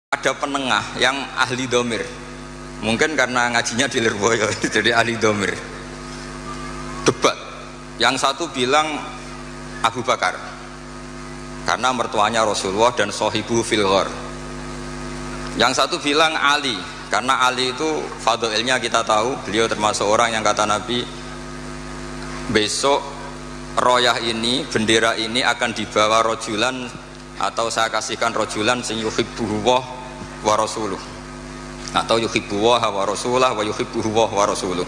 ada penengah yang ahli domir, mungkin karena ngajinya di Lirboyo jadi ahli domir. Debat, yang satu bilang Abu Bakar karena mertuanya Rasulullah dan sohibu fil ghar, yang satu bilang Ali karena Ali itu fadilnya kita tahu, beliau termasuk orang yang kata Nabi besok royah ini, bendera ini akan dibawa rojulan, atau saya kasihkan rojulan sing yuhibbuhu wa rasuluh, atau yuhibbuhu wa rasulah wa yuhibbuhu wa rasuluh.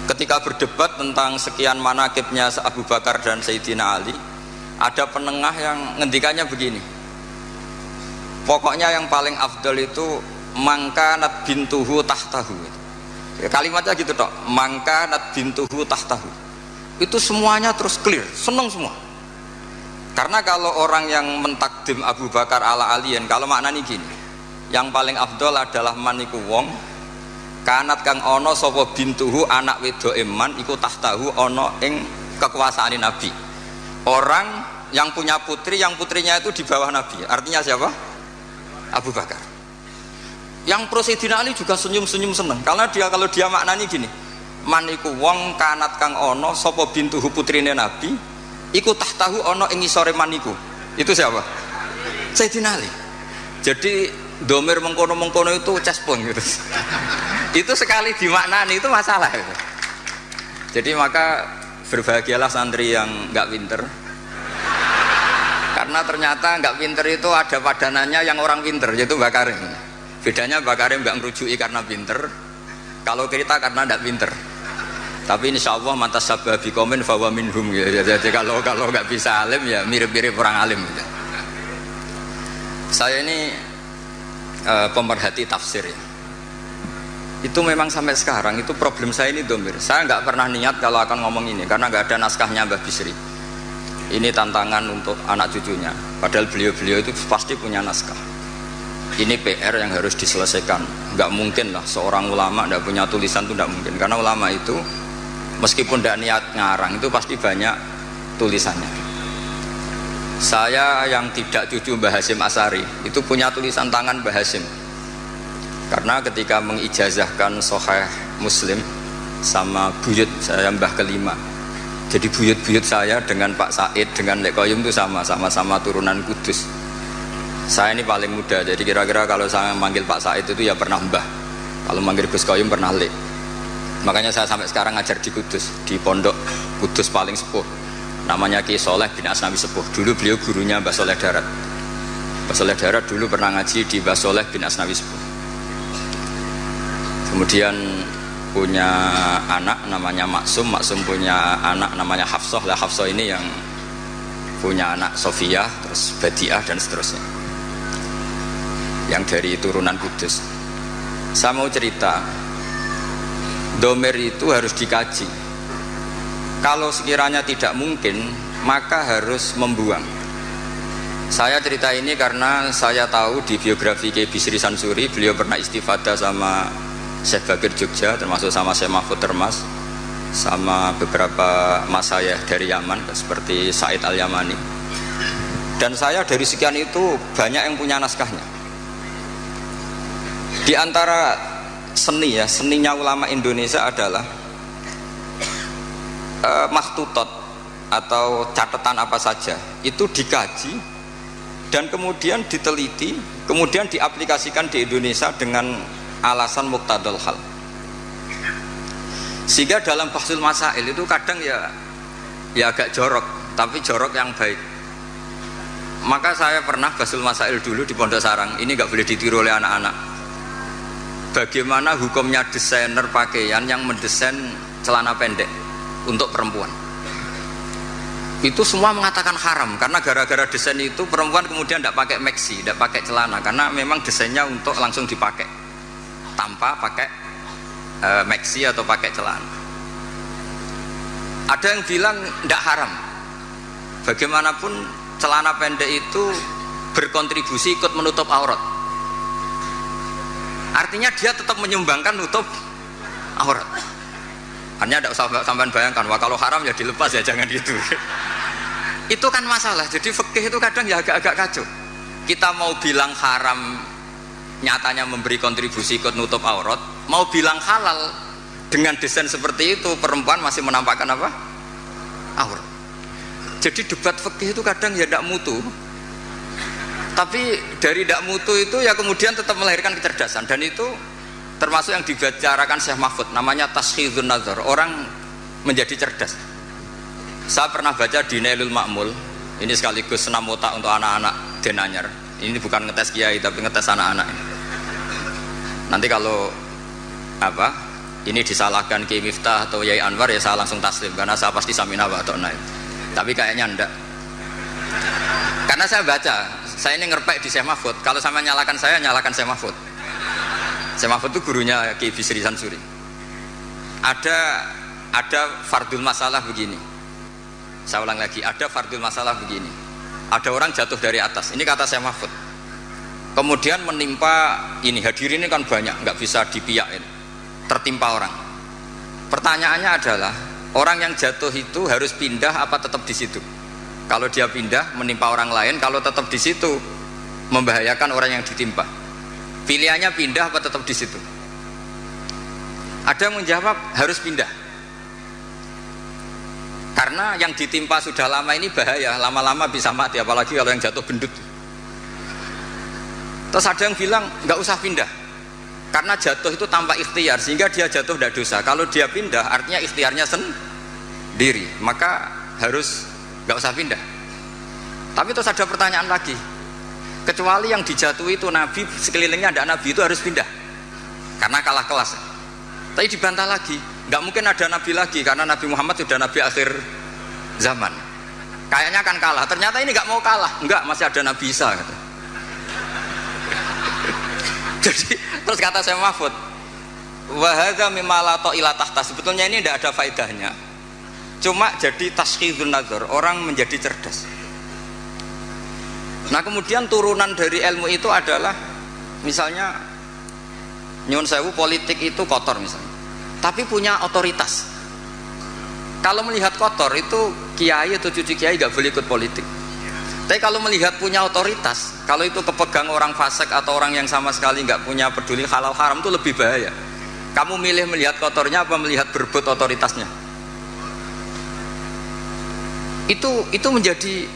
Ketika berdebat tentang sekian manakibnya Abu Bakar dan Sayyidina Ali, ada penengah yang ngendikannya begini, pokoknya yang paling afdal itu mangkanat bintuhu tahtahu. Kalimatnya gitu tok, mangkanat bintuhu tahtahu. Itu semuanya terus clear, seneng semua. Karena kalau orang yang mentakdim Abu Bakar ala aliyen, kalau maknanya gini, yang paling afdol adalah maniku wong kanat kang ono sapa bintuhu anak wedo eman iku tahtahu ono ing kekuasaan Nabi. Orang yang punya putri, yang putrinya itu di bawah Nabi. Artinya siapa? Abu Bakar. Yang pro Sayyidina Ali juga senyum-senyum seneng, karena kalau dia maknanya gini, maniku wong kanat kang ono sapa bintuhu putrine Nabi iku tahtahu ono ing isore maniku. Itu siapa? Sayyidina Ali. Jadi domir mengkono-mengkono itu cespon gitu. Itu sekali dimaknani itu masalah itu. Jadi maka berbahagialah santri yang enggak pinter, karena ternyata enggak pinter itu ada padanannya yang orang pinter, yaitu Mbak Karim. Bedanya Mbak Karim enggak ngerujui karena pinter, kalau kita karena enggak pinter. Tapi insya Allah mantas sabah bikomen fawa minhum gitu. Jadi kalau nggak bisa alim ya mirip-mirip orang alim gitu. Saya ini pemerhati tafsir ya. Itu memang sampai sekarang itu problem saya ini domir. Saya nggak pernah niat kalau akan ngomong ini karena nggak ada naskahnya Mbah Bisri. Ini tantangan untuk anak cucunya. Padahal beliau-beliau itu pasti punya naskah. Ini PR yang harus diselesaikan. Nggak mungkin lah seorang ulama nggak punya tulisan itu nggak mungkin. Karena ulama itu meskipun tidak niat ngarang itu pasti banyak tulisannya. Saya yang tidak cucu Mbah Hasyim Asari itu punya tulisan tangan Mbah Hasyim, karena ketika mengijazahkan Sahih Muslim sama buyut saya Mbah kelima, jadi buyut-buyut saya dengan Pak Said dengan Lek Koyum itu sama-sama turunan Kudus. Saya ini paling muda, jadi kira-kira kalau saya manggil Pak Said itu ya pernah Mbah, kalau manggil Gus Koyum pernah Lek. Makanya saya sampai sekarang ngajar di Kudus, di pondok Kudus paling sepuh, namanya Ki Soleh bin Asnawi Sepuh. Dulu beliau gurunya Mbah Soleh Darat. Mbah Soleh Darat dulu pernah ngaji di Mbah Soleh bin Asnawi Sepuh. Kemudian punya anak namanya Maksum, Maksum punya anak namanya Hafsah. Lah Hafsah ini yang punya anak Sofia, terus Badiah dan seterusnya, yang dari turunan Kudus. Saya mau cerita, domir itu harus dikaji. Kalau sekiranya tidak mungkin, maka harus membuang. Saya cerita ini karena saya tahu di biografi Kiai Bisri Sansuri, beliau pernah istifadah sama Syekh Bakir Jogja, termasuk sama Syekh Mahfud Termas, sama beberapa masayikh dari Yaman seperti Said Al-Yamani. Dan saya dari sekian itu banyak yang punya naskahnya. Di antara seni ya, seninya ulama Indonesia adalah makhtutot atau catatan apa saja itu dikaji dan kemudian diteliti, kemudian diaplikasikan di Indonesia dengan alasan muqtadal hal. Sehingga dalam bahsul masail itu kadang ya agak jorok, tapi jorok yang baik. Maka saya pernah bahsul masail dulu di Pondok Sarang, ini nggak boleh ditiru oleh anak-anak. Bagaimana hukumnya desainer pakaian yang mendesain celana pendek untuk perempuan? Itu semua mengatakan haram, karena gara-gara desain itu perempuan kemudian tidak pakai maxi, tidak pakai celana, karena memang desainnya untuk langsung dipakai tanpa pakai maxi atau pakai celana. Ada yang bilang tidak haram. Bagaimanapun celana pendek itu berkontribusi ikut menutup aurat. Artinya dia tetap menyumbangkan nutup aurat. Hanya tidak usah sampean bayangkan, wah kalau haram ya dilepas ya, jangan gitu. Itu kan masalah. Jadi fikih itu kadang ya agak-agak kacau. kita mau bilang haram nyatanya memberi kontribusi ikut nutup aurat, mau bilang halal dengan desain seperti itu perempuan masih menampakkan apa? Aurat. Jadi debat fikih itu kadang ya tidak mutu, tapi dari tidak mutu itu ya kemudian tetap melahirkan kecerdasan, dan itu termasuk yang dibicarakan Syekh Mahfud, namanya taskhidun nazar, orang menjadi cerdas. Saya pernah baca di Nailul Ma'mul, ini sekaligus senam otak untuk anak-anak Denanyar. Ini bukan ngetes kiai tapi ngetes anak-anak. Nanti kalau apa ini disalahkan Kiai Miftah atau Yai Anwar ya saya langsung taslim, karena saya pasti samina wa ta'na. Tapi kayaknya enggak, karena saya baca, saya ini ngerpek di Syekh Mahfud. Kalau sama nyalakan saya, nyalakan Syekh Mahfud. Syekh Mahfud itu gurunya Kiai Bisri Sansuri. Ada fardul masalah begini, saya ulang lagi, ada fardul masalah begini. Ada orang jatuh dari atas, ini kata Syekh Mahfud, kemudian menimpa ini, hadirin ini kan banyak, nggak bisa dipiakin, tertimpa orang. Pertanyaannya adalah orang yang jatuh itu harus pindah apa tetap di situ? Kalau dia pindah menimpa orang lain, kalau tetap di situ membahayakan orang yang ditimpa. Pilihannya pindah apa tetap di situ? Ada yang menjawab harus pindah, karena yang ditimpa sudah lama ini bahaya, lama-lama bisa mati, apalagi kalau yang jatuh gendut. Terus ada yang bilang nggak usah pindah, karena jatuh itu tanpa ikhtiar, sehingga dia jatuh tidak dosa. Kalau dia pindah artinya ikhtiarnya sendiri, maka harus nggak usah pindah. Tapi terus ada pertanyaan lagi, kecuali yang dijatuhi itu Nabi, sekelilingnya ada Nabi, itu harus pindah karena kalah kelas. Tapi dibantah lagi, nggak mungkin ada Nabi lagi, karena Nabi Muhammad sudah Nabi akhir zaman, kayaknya akan kalah. Ternyata ini nggak mau kalah, nggak, masih ada Nabi Isa gitu. Jadi terus kata Syekh Mahfud, wa hadza mimma la ta'ila tahta, sebetulnya ini tidak ada faedahnya, cuma jadi taskhidun nazar, orang menjadi cerdas. Nah kemudian turunan dari ilmu itu adalah misalnya nyuwun sewu, politik itu kotor misalnya, tapi punya otoritas. Kalau melihat kotor itu kiai atau cucu kiai nggak boleh ikut politik. Tapi kalau melihat punya otoritas, kalau itu kepegang orang fasik atau orang yang sama sekali nggak punya peduli halal haram, itu lebih bahaya. Kamu milih melihat kotornya apa melihat berebut otoritasnya? Itu menjadi,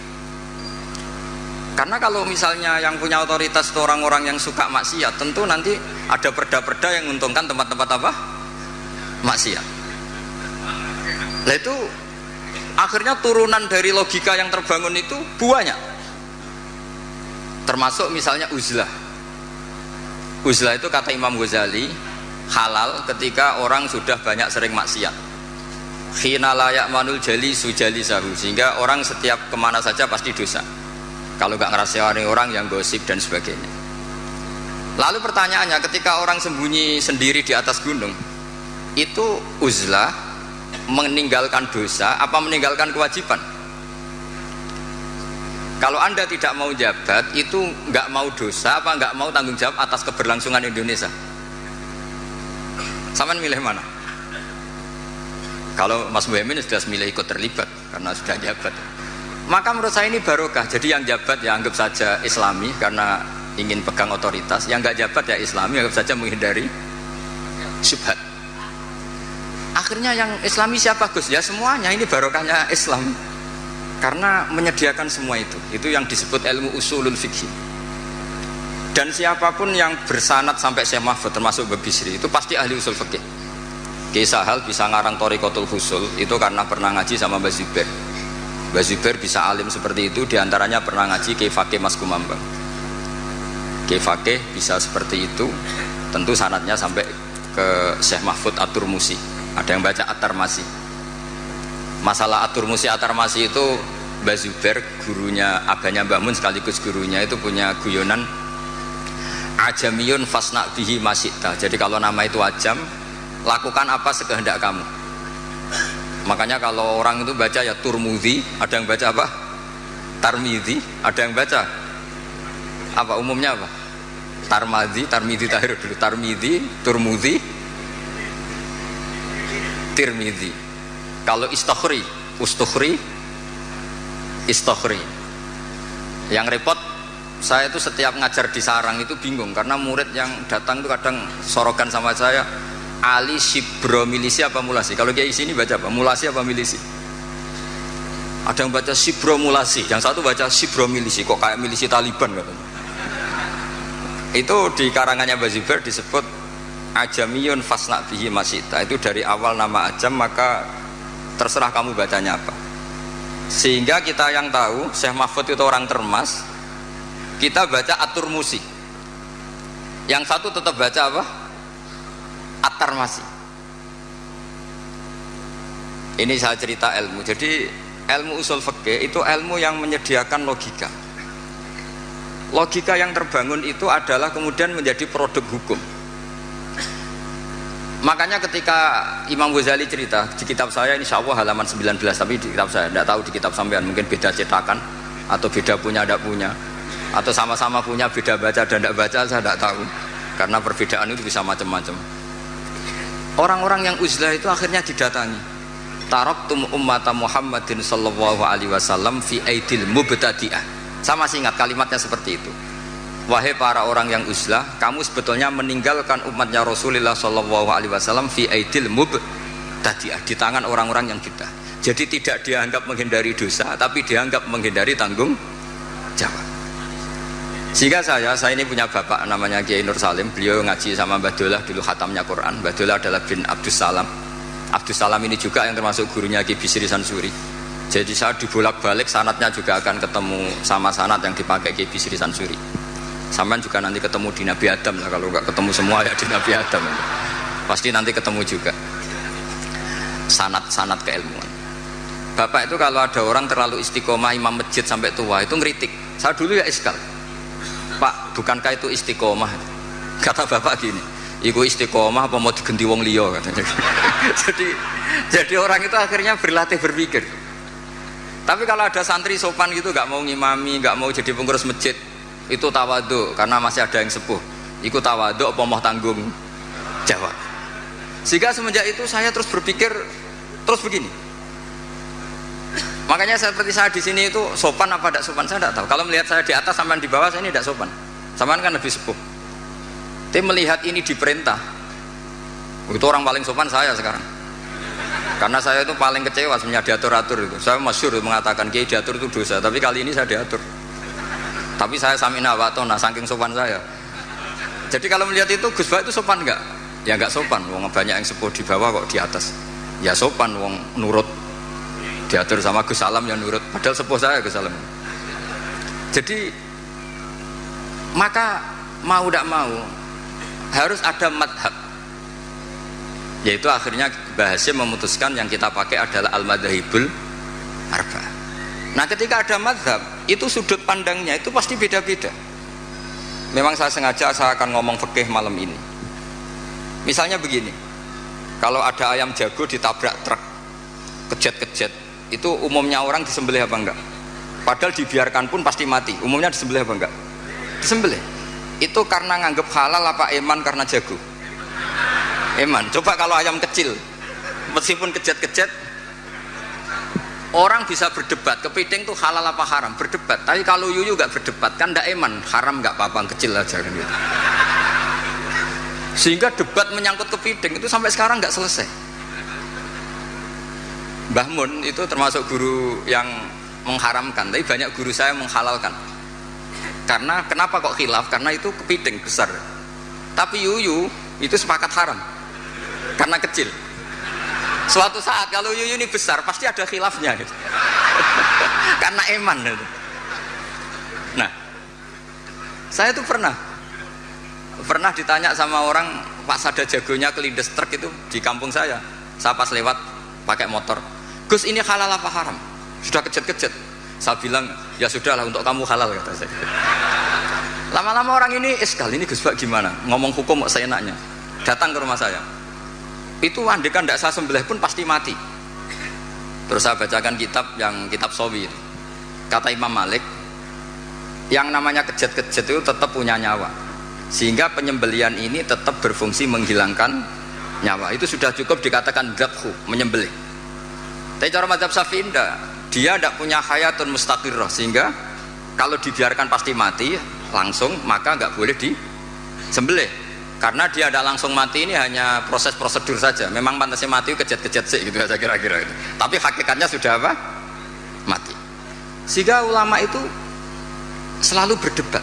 karena kalau misalnya yang punya otoritas itu orang-orang yang suka maksiat, tentu nanti ada perda-perda yang menguntungkan tempat-tempat apa? Maksiat. Nah itu akhirnya turunan dari logika yang terbangun itu banyak, termasuk misalnya uzlah. Uzlah itu kata Imam Ghazali halal ketika orang sudah banyak sering maksiat, khina layak manul jali sujali sahu, sehingga orang setiap kemana saja pasti dosa kalau nggak ngerasani orang yang gosip dan sebagainya. Lalu pertanyaannya, ketika orang sembunyi sendiri di atas gunung, itu uzlah meninggalkan dosa apa meninggalkan kewajiban? Kalau Anda tidak mau jabat, itu nggak mau dosa apa nggak mau tanggung jawab atas keberlangsungan Indonesia? Sama milih mana? Kalau Mas Muhammad sudah milih ikut terlibat karena sudah jabat, maka menurut saya ini barokah. Jadi yang jabat ya anggap saja Islami karena ingin pegang otoritas, yang nggak jabat ya Islami, anggap saja menghindari syubhat. Akhirnya yang Islami siapa Gus? Ya semuanya, ini barokahnya Islam karena menyediakan semua itu yang disebut ilmu usulul fikih. Dan siapapun yang bersanad sampai Syekh Mahfud termasuk Mbah Bisri itu pasti ahli usul fikih. Kiai Sahal bisa ngarang Thariqatul Husul itu karena pernah ngaji sama Mbah Zubair. Mbah Zubair bisa alim seperti itu diantaranya pernah ngaji Kiai Fakih Mas Kumambang. Kiai Fakih bisa seperti itu tentu sanadnya sampai ke Syekh Mahfud At-Turmusi. Ada yang baca At-Tarmasi. Masalah At-Turmusi At-Tarmasi itu Mbah Zubair, gurunya abahnya Mbah Mun sekaligus gurunya, itu punya guyonan ajamiyun fasna bihi masyita. Jadi kalau nama itu ajam, lakukan apa sekehendak kamu. Makanya kalau orang itu baca ya Turmudi, ada yang baca apa? Tarmidhi, ada yang baca apa umumnya apa? Tarmidhi tahir dulu. Tarmidhi, Turmudi, Tirmidhi. Kalau Istakhri, Ustukhri, Istakhri. Yang repot Saya itu setiap ngajar di sarang itu bingung karena murid yang datang itu kadang sorokan sama saya, Ali Sibro milisi apa mulasi? Kalau kayak sini baca apa? Mulasi apa milisi? Ada yang baca Sibro mulasi, yang satu baca Sibro milisi, kok kayak milisi Taliban katanya. Itu di karangannya Bazibar disebut Ajamiyun fasna bihi masita. Itu dari awal nama Ajam, maka terserah kamu bacanya apa. Sehingga kita yang tahu Syekh Mahfud itu orang Termas, kita baca At-Turmusi. Yang satu tetap baca apa? At-Tarmasi. Ini saya cerita ilmu. Jadi ilmu usul fikih itu ilmu yang menyediakan logika. Logika yang terbangun itu adalah kemudian menjadi produk hukum. Makanya ketika Imam Ghazali cerita di kitab saya, insya Allah halaman 19, tapi di kitab saya, tidak tahu di kitab sampean, mungkin beda cetakan atau beda punya tidak punya, atau sama-sama punya beda baca dan tidak baca, saya tidak tahu, karena perbedaan itu bisa macam-macam. Orang-orang yang uzlah itu akhirnya didatangi, taraktum ummata Muhammadin sallallahu alaihi wasallam fi aidil mubtadi'ah. Sama masih ingat kalimatnya seperti itu. Wahai para orang yang uzlah, kamu sebetulnya meninggalkan umatnya Rasulullah sallallahu alaihi wasallam fi aidil mubtadi'ah, di tangan orang-orang yang bidah. Jadi tidak dianggap menghindari dosa, tapi dianggap menghindari tanggung jawab. Sehingga saya ini punya bapak namanya Kiai Nur Salim. Beliau ngaji sama Mbah Dolah dulu khatamnya Quran. Mbah Dolah adalah bin Abdus Salam. Abdus Salam ini juga yang termasuk gurunya Ki Bisri Sansuri. Jadi saya dibolak-balik sanatnya juga akan ketemu sama sanat yang dipakai Ki Bisri Sansuri. Sampai juga nanti ketemu di Nabi Adam lah, kalau nggak ketemu semua ya di Nabi Adam. Pasti nanti ketemu juga sanat-sanat keilmuan. Bapak itu kalau ada orang terlalu istiqomah imam masjid sampai tua itu ngeritik. Saya dulu ya iskal, Pak, bukankah itu istiqomah? Kata bapak gini, iku istiqomah apa mau digenti wong liya katanya. jadi orang itu akhirnya berlatih berpikir. Tapi kalau ada santri sopan gitu, nggak mau ngimami, nggak mau jadi pengurus masjid, itu tawaduk karena masih ada yang sepuh. Iku tawaduk apa mau tanggung jawab. Sehingga semenjak itu saya terus berpikir terus begini. Makanya seperti saya di sini itu sopan apa tidak sopan saya tidak tahu. Kalau melihat saya di atas sampai di bawah saya ini tidak sopan. Sampean kan lebih sepuh. Tapi melihat ini diperintah, itu orang paling sopan saya sekarang. Karena saya itu paling kecewa sebenarnya diatur-atur itu. Saya masyhur mengatakan Kiai diatur itu dosa, tapi kali ini saya diatur. Tapi saya samina wa ta'na saking sopan saya. Jadi kalau melihat itu Gus Bak itu sopan enggak? Ya enggak sopan. Wong banyak yang sepuh di bawah kok di atas. Ya sopan wong nurut. Diatur sama Gus Salam yang nurut, padahal sepuh saya Gus Salam. Jadi maka mau tidak mau harus ada madhab, yaitu akhirnya Bahasim memutuskan yang kita pakai adalah al-madhahibul arba. Nah ketika ada madhab itu sudut pandangnya itu pasti beda-beda. Memang saya sengaja saya akan ngomong fikih malam ini. Misalnya begini, kalau ada ayam jago ditabrak truk kejet-kejet, itu umumnya orang disembelih apa enggak? Padahal dibiarkan pun pasti mati. Umumnya disembelih apa enggak? Disembelih. Itu karena nganggep halal apa eman karena jago? Eman. Coba kalau ayam kecil, meskipun kejet-kejet, orang bisa berdebat. Kepiting itu halal apa haram? Berdebat. Tapi kalau yuyu enggak berdebat, kan enggak eman. Haram enggak apa-apa, kecil aja kan gitu. Sehingga debat menyangkut kepiting itu sampai sekarang enggak selesai. Mbah Mun itu termasuk guru yang mengharamkan, tapi banyak guru saya menghalalkan. Karena kenapa kok khilaf? Karena itu kepiting besar. Tapi yuyu itu sepakat haram karena kecil. Suatu saat kalau yuyu ini besar pasti ada khilafnya gitu. Karena eman gitu. Nah, saya itu pernah ditanya sama orang, Pak Sada jagonya kelindes truk itu di kampung saya. Saya pas lewat pakai motor, Gus ini halal apa haram? Sudah kejet-kejet. Saya bilang ya sudahlah untuk kamu halal kata saya. Lama-lama orang ini sekali ini Gus Bak gimana? Ngomong hukum kok seenaknya. Datang ke rumah saya. Itu andekan tidak saya sembelih pun pasti mati. Terus saya bacakan kitab Sawi. Kata Imam Malik, yang namanya kejet-kejet itu tetap punya nyawa. Sehingga penyembelian ini tetap berfungsi menghilangkan nyawa. Itu sudah cukup dikatakan dzabhu, menyembelih. Tapi cara mazhab Syafi'i dia tidak punya hayatun mustaqirrah, sehingga Kalau dibiarkan pasti mati langsung, maka nggak boleh disembelih. Karena dia ada langsung mati ini hanya proses prosedur saja. Memang pantasnya mati kejat-kejat sih gitu saja kira-kira itu. Tapi hakikatnya sudah apa? Mati. Sehingga ulama itu selalu berdebat.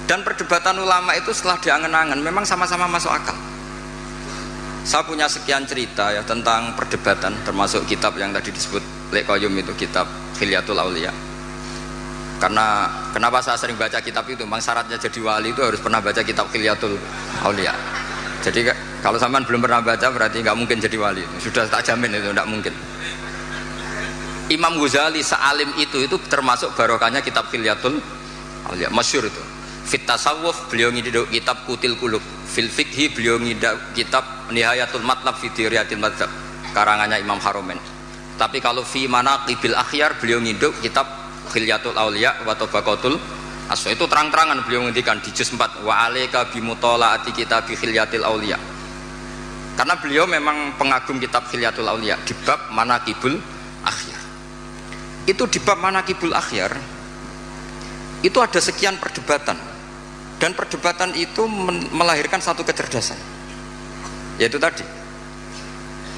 Dan perdebatan ulama itu setelah diangen-angen memang sama-sama masuk akal. Saya punya sekian cerita ya tentang perdebatan, termasuk kitab yang tadi disebut Lekoyum itu, kitab Khilyatul Aulia. Karena kenapa saya sering baca kitab itu, memang syaratnya jadi wali itu harus pernah baca kitab Khilyatul Aulia. Jadi kalau sampean belum pernah baca berarti nggak mungkin jadi wali. Sudah tak jamin itu nggak mungkin. Imam Ghazali sealim itu termasuk barokahnya kitab Khilyatul Aulia, masyhur itu. Fit tasawuf beliau ngiduk kitab Kutil Qulub, fil fikhi beliau ngiduk kitab Nihayatul Matlab fi Diriyatil Madzhab karangannya Imam Haromen. Tapi kalau fi manaqibil akhyar beliau ngiduk kitab Khilyatul Aulia wa Tabaqatul Aswa, itu terang-terangan beliau ngendikan di juz 4 wa alayka bi mutalaati kitab Khilyatil Aulia. Karena beliau memang pengagum kitab Khilyatul Aulia di bab manaqibul akhyar. Itu di bab manaqibul akhyar itu ada sekian perdebatan. Dan perdebatan itu melahirkan satu kecerdasan, yaitu tadi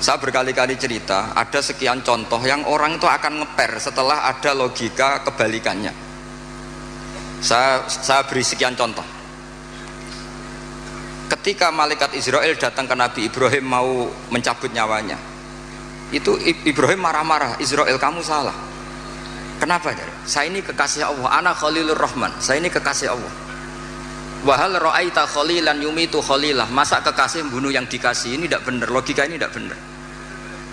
saya berkali-kali cerita ada sekian contoh yang orang itu akan ngeper setelah ada logika kebalikannya. Saya beri sekian contoh. Ketika malaikat Israel datang ke Nabi Ibrahim mau mencabut nyawanya, itu Ibrahim marah-marah, Israel kamu salah. Kenapa? Saya ini kekasih Allah, ana Khalilur Rahman, saya ini kekasih Allah. Wahal ra'aita khalilan yumitu khalilah, masa kekasih membunuh yang dikasih, ini tidak benar, logika ini tidak benar.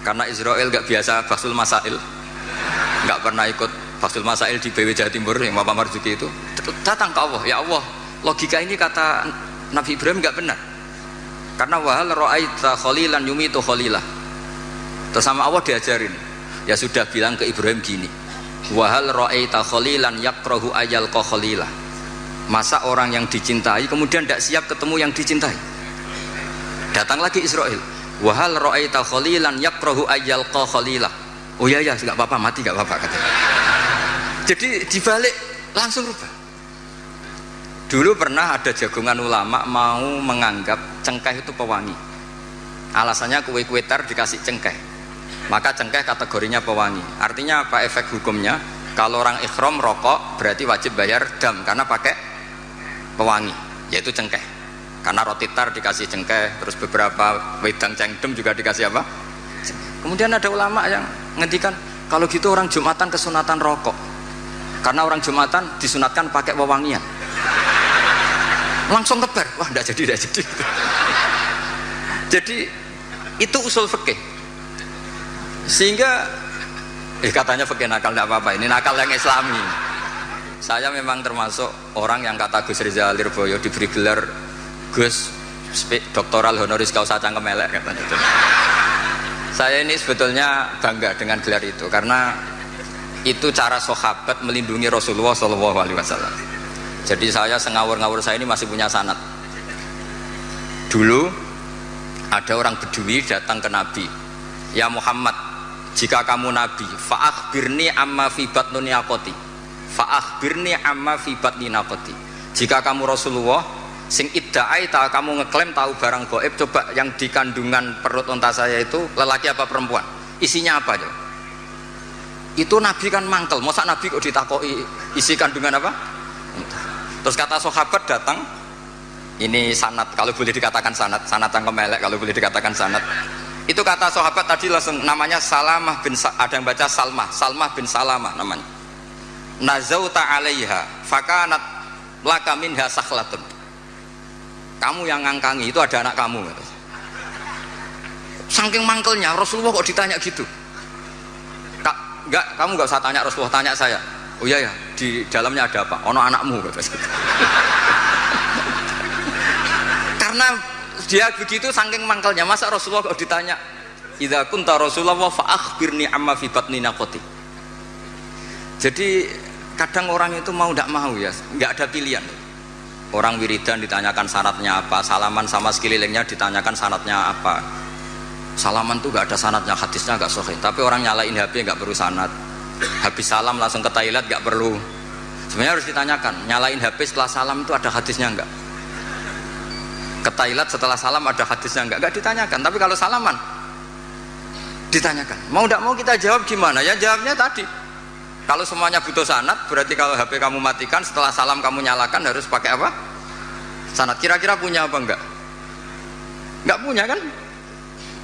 Karena Israel gak biasa Basul Masail, gak pernah ikut Basul Masail di BW Jawa Timur yang Bapak Marzuki itu, datang ke Allah, ya Allah logika ini kata Nabi Ibrahim gak benar. Karena wahal ra'aita khalilan yumitu khalilah, terus sama Allah diajarin, ya sudah bilang ke Ibrahim gini, wahal ra'aita khalilan yakrahu ayalqa khalilah, masa orang yang dicintai kemudian tidak siap ketemu yang dicintai. Datang lagi Israel, wahal ra'aita khalilan yakrahu ayyalqa khalilah, oh ya ya nggak apa-apa mati nggak apa-apa katanya. Jadi dibalik langsung rubah. Dulu pernah ada jagongan ulama mau menganggap cengkeh itu pewangi, alasannya kue-kue tar dikasih cengkeh, maka cengkeh kategorinya pewangi. Artinya apa efek hukumnya? Kalau orang ikhram rokok berarti wajib bayar dam karena pakai pewangi, yaitu cengkeh. Karena roti tar dikasih cengkeh, terus beberapa wedang cengdem juga dikasih apa? Kemudian ada ulama yang ngendikan kalau gitu orang Jumatan kesunatan rokok, karena orang Jumatan disunatkan pakai wewangian. Langsung kebar, wah tidak jadi. Jadi itu usul fikih. Sehingga katanya fikih nakal, tidak apa-apa, ini nakal yang Islami. Saya memang termasuk orang yang kata Gus Rizal Lirboyo diberi gelar Gus doktoral honoris causa cangkem elek katanya itu. Saya ini sebetulnya bangga dengan gelar itu karena itu cara sahabat melindungi Rasulullah SAW. Jadi saya sengawur-ngawur saya ini masih punya sanad. Dulu ada orang Bedui datang ke Nabi, ya Muhammad, jika kamu Nabi, fa'akhbirni amma fi batni naqati, fa'akhbirni amma fi batni naqati. Jika kamu Rasulullah sing idda'aita, kamu ngeklaim tahu barang gaib, coba yang di kandungan perut unta saya itu lelaki apa perempuan, isinya apa aja. Itu Nabi kan mangkel, masa Nabi kok ditakoi isi kandungan apa? Terus kata sahabat datang, ini sanad, kalau boleh dikatakan sanad yang kemelek, kalau boleh dikatakan sanad. Itu kata sahabat tadi langsung namanya Salamah bin, ada yang baca Salmah bin Salamah namanya. Nazauta alaiha fakanat laka minha sakhlatun. Kamu yang ngangkangi itu ada anak kamu gitu. Saking mangkelnya Rasulullah kok ditanya gitu. Enggak, kamu enggak usah tanya Rasulullah, tanya saya. Oh iya ya, di dalamnya ada apa? Ono anakmu gitu. Karena dia begitu saking mangkelnya, masa Rasulullah kok ditanya idza kunta Rasulullah fa akhbirni amma fi batni naqati. Jadi kadang orang itu mau tidak mau ya, nggak ada pilihan. Orang wiridan ditanyakan syaratnya apa, salaman sama sekelilingnya ditanyakan syaratnya apa. Salaman tuh nggak ada sanadnya, hadisnya nggak sahih, tapi orang nyalain HP nggak perlu sanad. habis salam langsung ke toilet nggak perlu. Sebenarnya harus ditanyakan, nyalain HP setelah salam itu ada hadisnya enggak? Ke toilet setelah salam ada hadisnya enggak? Enggak ditanyakan. Tapi kalau salaman ditanyakan. Mau tidak mau kita jawab gimana? Ya jawabnya tadi. Kalau semuanya butuh sanad, berarti kalau HP kamu matikan setelah salam kamu nyalakan harus pakai apa? Sanad. Kira-kira punya apa enggak? Enggak punya kan?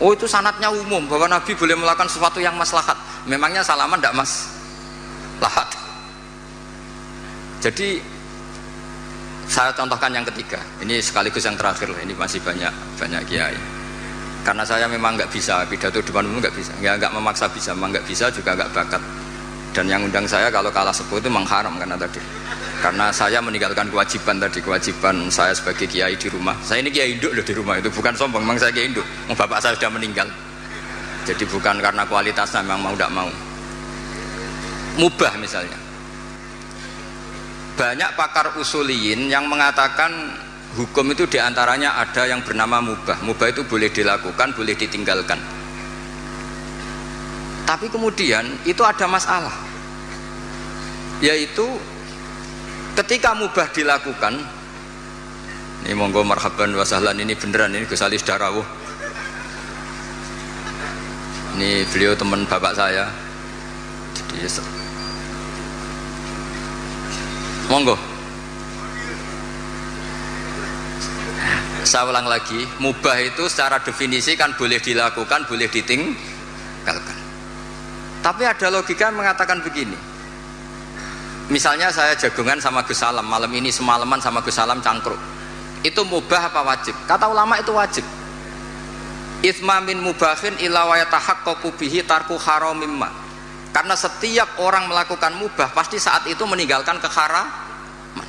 Oh itu sanadnya umum bahwa Nabi boleh melakukan sesuatu yang maslahat. Memangnya salaman enggak maslahat? Jadi saya contohkan yang ketiga, ini sekaligus yang terakhir, ini masih banyak kiai. Karena saya memang nggak bisa pidato depan umum, nggak bisa, nggak memaksa bisa, memang nggak bisa juga nggak bakat. Dan yang undang saya kalau kalah sepuh itu mengharam karena saya meninggalkan kewajiban saya sebagai kiai di rumah. Saya ini kiai induk loh di rumah, itu bukan sombong, memang saya kiai induk. Bapak saya sudah meninggal, jadi bukan karena kualitasnya, memang mau tidak mau. Mubah misalnya. Banyak pakar usuliyin yang mengatakan hukum itu diantaranya ada yang bernama mubah. Mubah itu boleh dilakukan, boleh ditinggalkan. Tapi kemudian itu ada masalah, yaitu ketika mubah dilakukan, ini monggo marhaban wa sahlan, ini beneran, ini Gus Ali Darawuh, ini beliau teman bapak saya. Jadi monggo. Saya ulang lagi, mubah itu secara definisi kan boleh dilakukan, boleh ditinggalkan. Tapi ada logika yang mengatakan begini. Misalnya saya jagungan sama Gus Salam, malam ini semalaman sama Gus Salam cangkruk. Itu mubah apa wajib? Kata ulama itu wajib. Itsma min mubahin illa wa yatahaqqaqu bihi tarku haramimma. Karena setiap orang melakukan mubah pasti saat itu meninggalkan keharaman.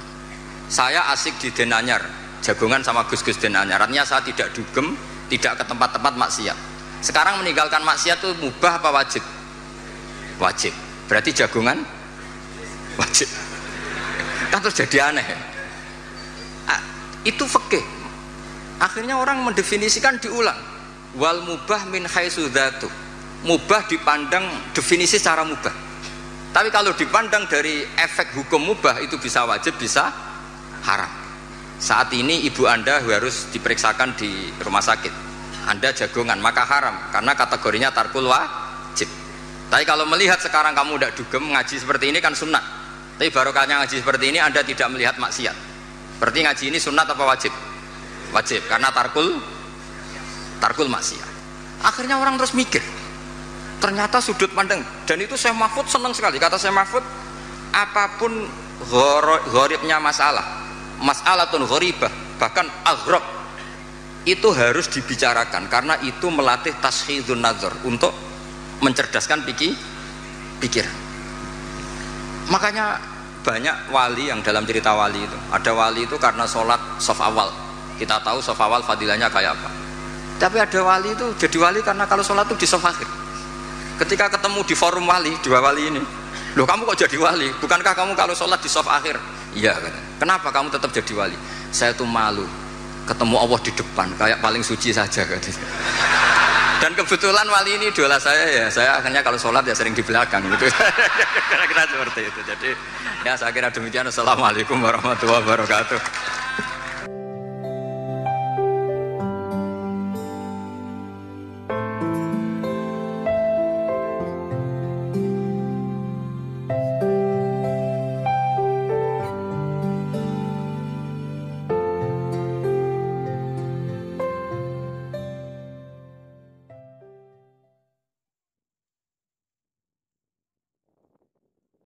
Saya asik di Denanyar, jagungan sama Gus-Gus Denanyar, artinya saya tidak dugem, tidak ke tempat-tempat maksiat. Sekarang meninggalkan maksiat itu mubah apa wajib? Wajib. Berarti jagungan wajib. Kan terus jadi aneh. Itu fikih. Akhirnya orang mendefinisikan diulang. Wal mubah min haitsu dzatu. Mubah dipandang definisi secara mubah. Tapi kalau dipandang dari efek hukum mubah itu bisa wajib, bisa haram. Saat ini ibu Anda harus diperiksakan di rumah sakit. Anda jagongan, maka haram karena kategorinya tarkul wajib. Tapi kalau melihat sekarang kamu tidak dugem ngaji seperti ini kan sunnah. Tapi barokahnya ngaji seperti ini Anda tidak melihat maksiat. Berarti ngaji ini sunnah apa wajib? Wajib karena tarkul maksiat. Akhirnya orang terus mikir. Ternyata sudut pandang, dan itu Syekh Mahfud senang sekali. Kata Syekh Mahfud, apapun gharibnya masalatun gharibah, bahkan aghrab, itu harus dibicarakan karena itu melatih tashkhidun nazar, untuk mencerdaskan pikiran. Makanya banyak wali yang dalam cerita wali itu, ada wali itu karena sholat shaf awal. Kita tahu shaf awal fadilahnya kayak apa. Tapi ada wali itu jadi wali karena kalau sholat itu di shaf akhir. Ketika ketemu di forum wali, dua wali ini, loh kamu kok jadi wali? Bukankah kamu kalau sholat di shaf akhir? Iya, kenapa kamu tetap jadi wali? Saya tuh malu ketemu Allah di depan, kayak paling suci saja katanya. Dan kebetulan wali ini idola saya, ya saya akhirnya kalau sholat ya sering di belakang gitu. Kira-kira seperti itu. Jadi ya saya kira demikian. Assalamualaikum warahmatullahi wabarakatuh.